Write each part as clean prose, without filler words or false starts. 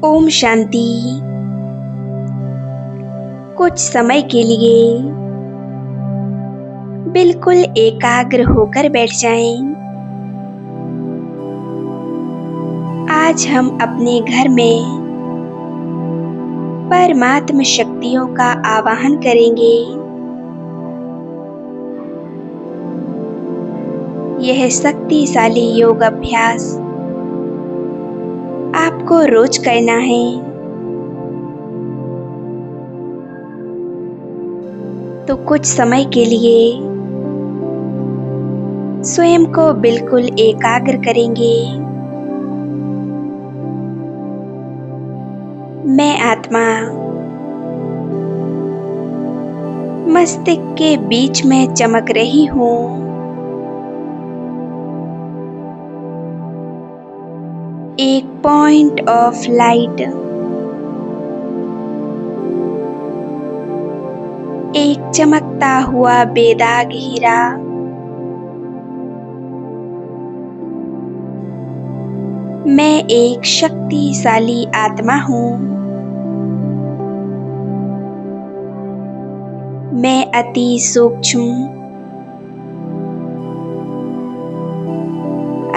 ओम शांति। कुछ समय के लिए बिल्कुल एकाग्र होकर बैठ जाएं। आज हम अपने घर में परमात्म शक्तियों का आवाहन करेंगे। यह शक्तिशाली योग अभ्यास आपको रोज करना है। तो कुछ समय के लिए स्वयं को बिल्कुल एकाग्र करेंगे। मैं आत्मा मस्तिष्क के बीच में चमक रही हूँ। एक पॉइंट ऑफ लाइट, एक चमकता हुआ बेदाग हीरा। मैं एक शक्तिशाली आत्मा हूँ। मैं अति सूक्ष्म,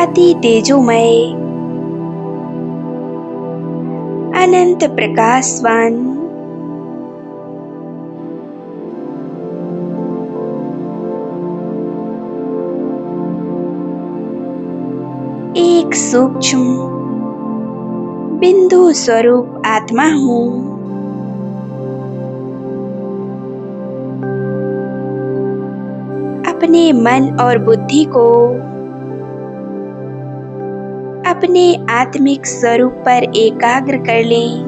अति तेजोमय, अनंत प्रकाशवान, एक सूक्ष्म बिंदु स्वरूप आत्मा हूँ। अपने मन और बुद्धि को अपने आत्मिक स्वरूप पर एकाग्र कर लें।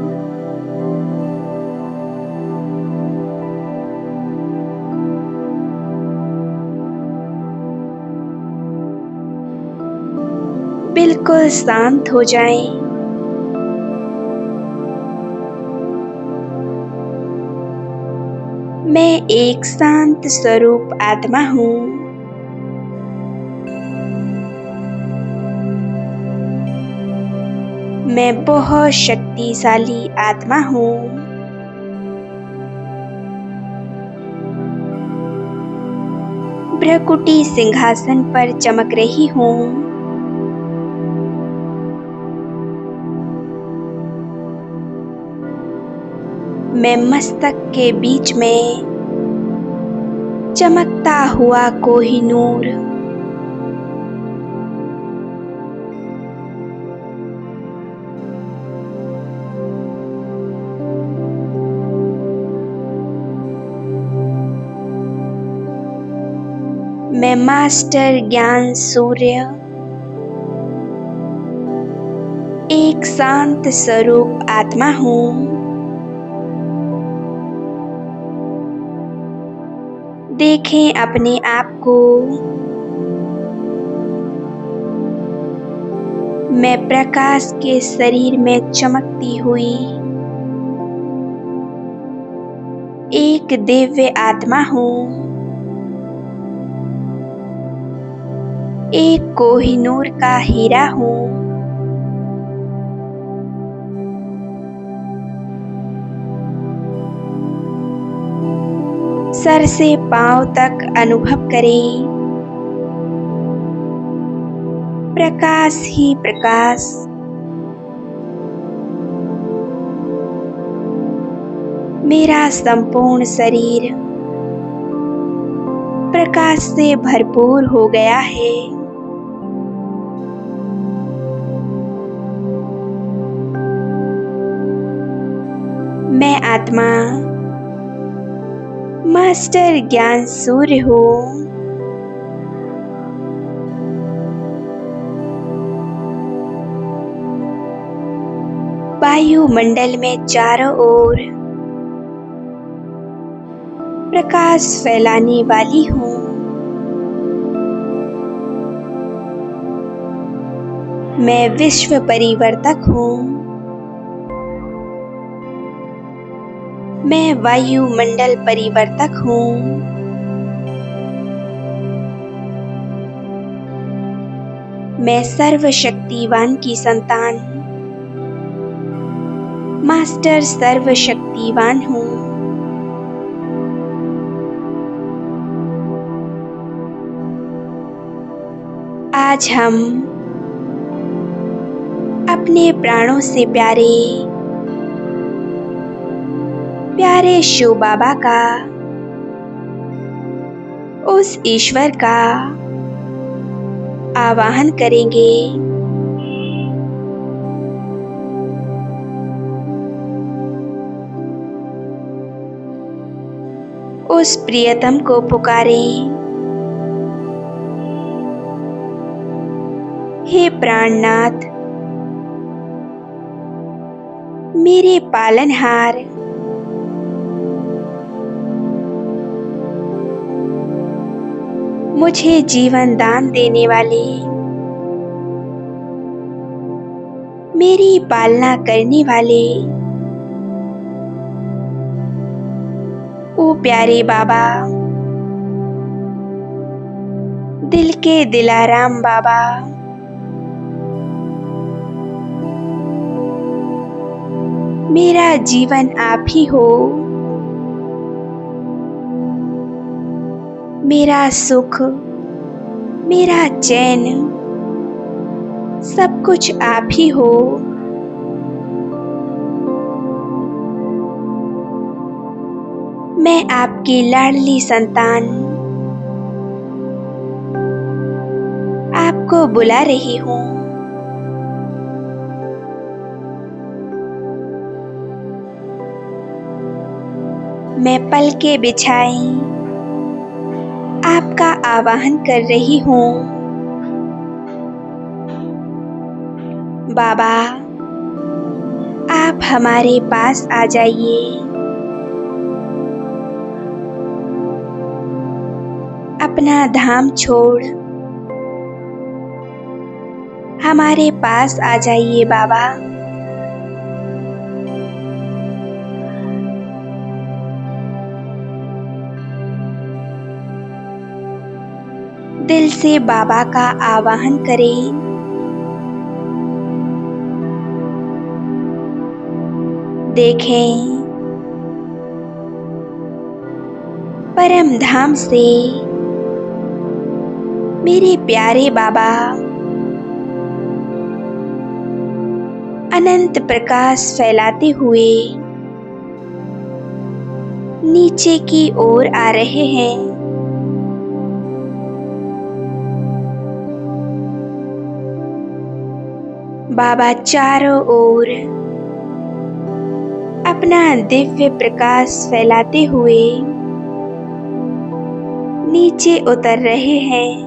बिल्कुल शांत हो जाएं। मैं एक शांत स्वरूप आत्मा हूँ। मैं बहुत शक्तिशाली आत्मा हूँ। भ्रकुटी सिंहासन पर चमक रही हूँ। मैं मस्तक के बीच में चमकता हुआ कोहिनूर। मैं मास्टर ज्ञान सूर्य, एक शांत स्वरूप आत्मा हूँ। देखें अपने आप को। मैं प्रकाश के शरीर में चमकती हुई एक दिव्य आत्मा हूँ। एक कोहिनूर का हीरा हूँ। सर से पांव तक अनुभव करें, प्रकाश ही प्रकाश। मेरा संपूर्ण शरीर प्रकाश से भरपूर हो गया है। मैं आत्मा मास्टर ज्ञान सूर्य हूँ। वायुमंडल में चारों ओर प्रकाश फैलाने वाली हूँ। मैं विश्व परिवर्तक हूँ। मैं वायुमंडल परिवर्तक हूँ। मैं सर्वशक्तिवान की संतान मास्टर सर्वशक्तिवान हूँ। आज हम अपने प्राणों से प्यारे प्यारे शिव बाबा का, उस ईश्वर का आवाहन करेंगे। उस प्रियतम को पुकारें। हे प्राणनाथ, मेरे पालनहार, मुझे जीवन दान देने वाले, मेरी पालना करने वाले, ओ प्यारे बाबा, दिल के दिलाराम बाबा, मेरा जीवन आप ही हो। मेरा सुख, मेरा चैन, सब कुछ आप ही हो। मैं आपकी लाडली संतान आपको बुला रही हूँ। मैं पलके बिछाई आपका आवाहन कर रही हूँ। बाबा, आप हमारे पास आ जाइए। अपना धाम छोड़ हमारे पास आ जाइए बाबा। दिल से बाबा का आवाहन करें। देखें, परम धाम से मेरे प्यारे बाबा अनंत प्रकाश फैलाते हुए नीचे की ओर आ रहे हैं। बाबा चारों ओर अपना दिव्य प्रकाश फैलाते हुए नीचे उतर रहे हैं।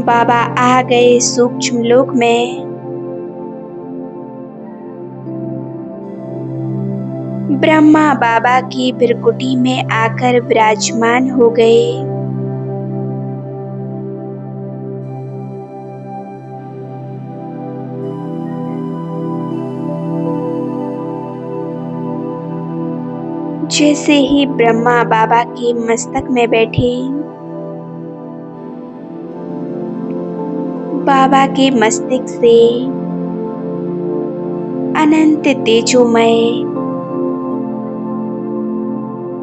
बाबा आ गए सूक्ष्म लोक में। ब्रह्मा बाबा की भृकुटी में आकर विराजमान हो गए। जैसे ही ब्रह्मा बाबा के मस्तक में बैठे, बाबा के मस्तक से अनंत तेजोमय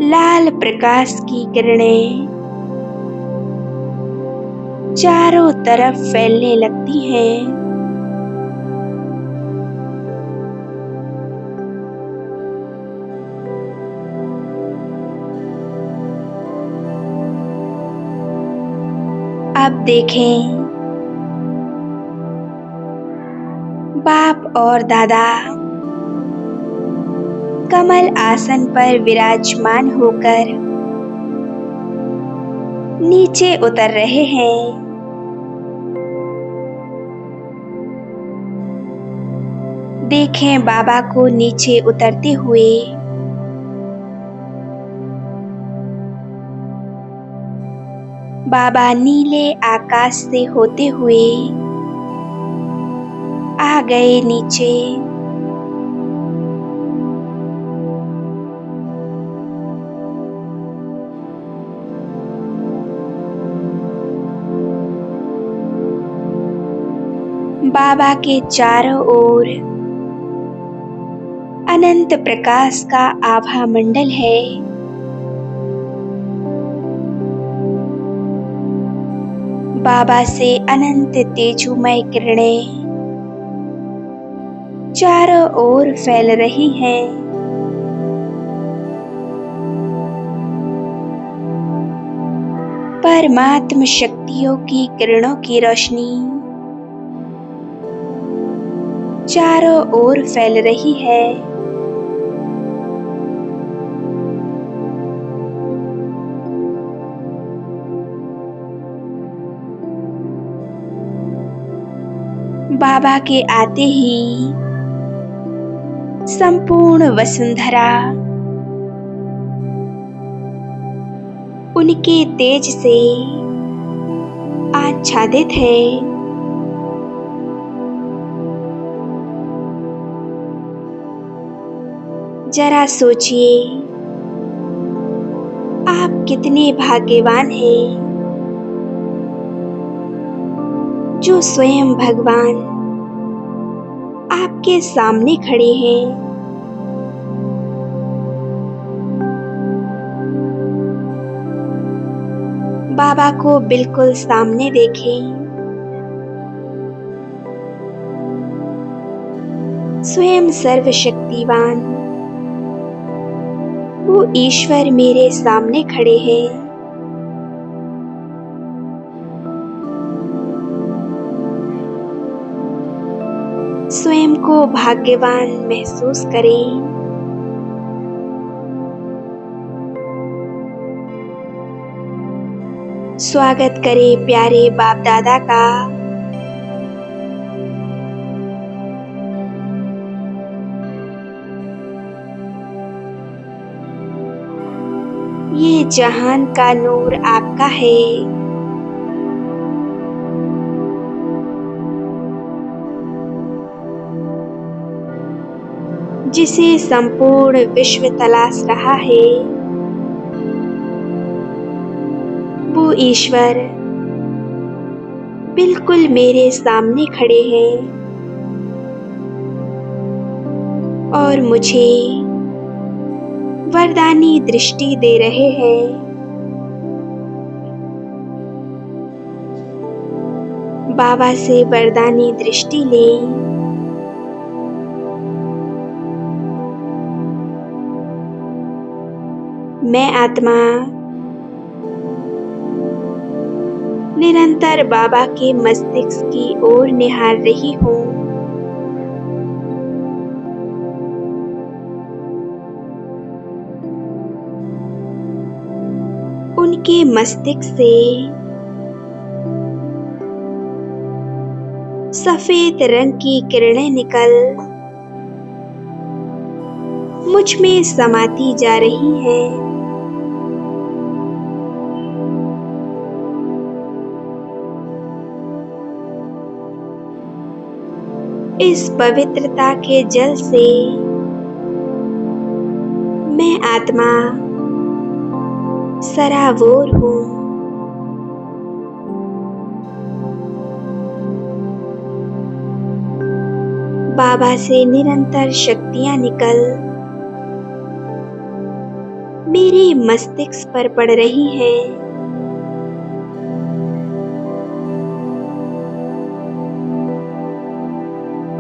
लाल प्रकाश की किरणें चारों तरफ फैलने लगती हैं। अब देखें, बाप और दादा कमल आसन पर विराजमान होकर नीचे उतर रहे हैं। देखें बाबा को नीचे उतरते हुए। बाबा नीले आकाश से होते हुए आ गए नीचे। बाबा के चारों ओर अनंत प्रकाश का आभा मंडल है। बाबा से अनंत तेजोमय किरणें चारों ओर फैल रही हैं। परमात्म शक्तियों की किरणों की रोशनी चारों ओर फैल रही है। बाबा के आते ही संपूर्ण वसुंधरा उनके तेज से आच्छादित है। जरा सोचिए, आप कितने भाग्यवान हैं जो स्वयं भगवान आपके सामने खड़े हैं। बाबा को बिल्कुल सामने देखें। स्वयं सर्वशक्तिवान वो ईश्वर मेरे सामने खड़े हैं। स्वयं को भाग्यवान महसूस करें। स्वागत करें प्यारे बाप दादा का। ये जहान का नूर आपका है। जिसे संपूर्ण विश्व तलाश रहा है, वो ईश्वर बिल्कुल मेरे सामने खड़े हैं और मुझे वरदानी दृष्टि दे रहे हैं। बाबा से वरदानी दृष्टि लें। मैं आत्मा निरंतर बाबा के मस्तिष्क की ओर निहार रही हूँ। उनके मस्तिष्क से सफेद रंग की किरणें निकल मुझ में समाती जा रही हैं। इस पवित्रता के जल से मैं आत्मा सराबोर हूँ। बाबा से निरंतर शक्तियाँ निकल मेरे मस्तिष्क पर पड़ रही हैं।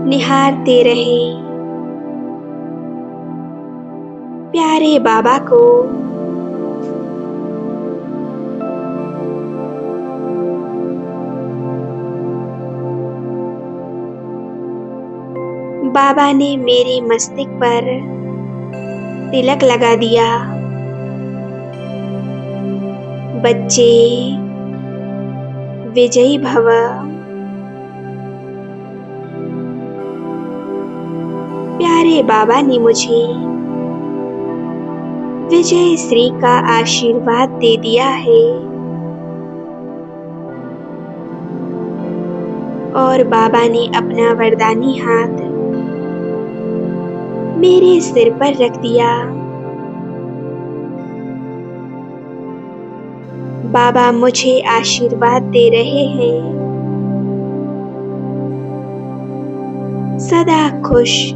निहारते रहे प्यारे बाबा को। बाबा ने मेरे मस्तिष्क पर तिलक लगा दिया। बच्चे विजयी भव। प्यारे बाबा ने मुझे विजय श्री का आशीर्वाद दे दिया है और बाबा ने अपना वरदानी हाथ मेरे सिर पर रख दिया। बाबा मुझे आशीर्वाद दे रहे हैं। सदा खुश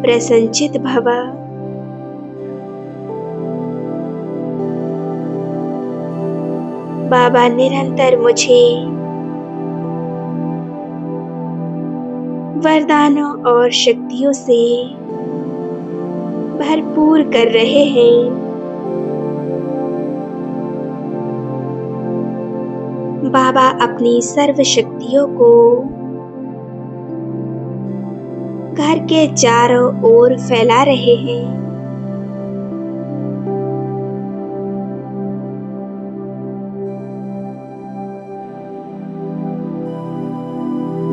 प्रसन्नचित भव। बाबा निरंतर मुझे वरदानों और शक्तियों से भरपूर कर रहे हैं। बाबा अपनी सर्व शक्तियों को घर के चारों ओर फैला रहे हैं।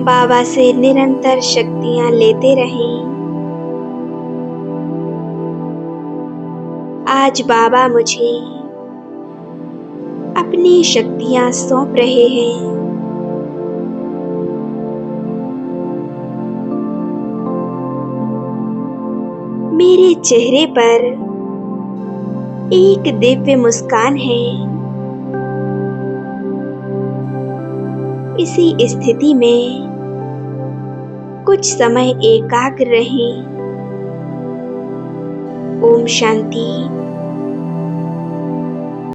बाबा से निरंतर शक्तियां लेते रहें। आज बाबा मुझे अपनी शक्तियां सौंप रहे हैं। मेरे चेहरे पर एक दिव्य मुस्कान है। इसी स्थिति में कुछ समय एकाग्र रहें। ओम शांति।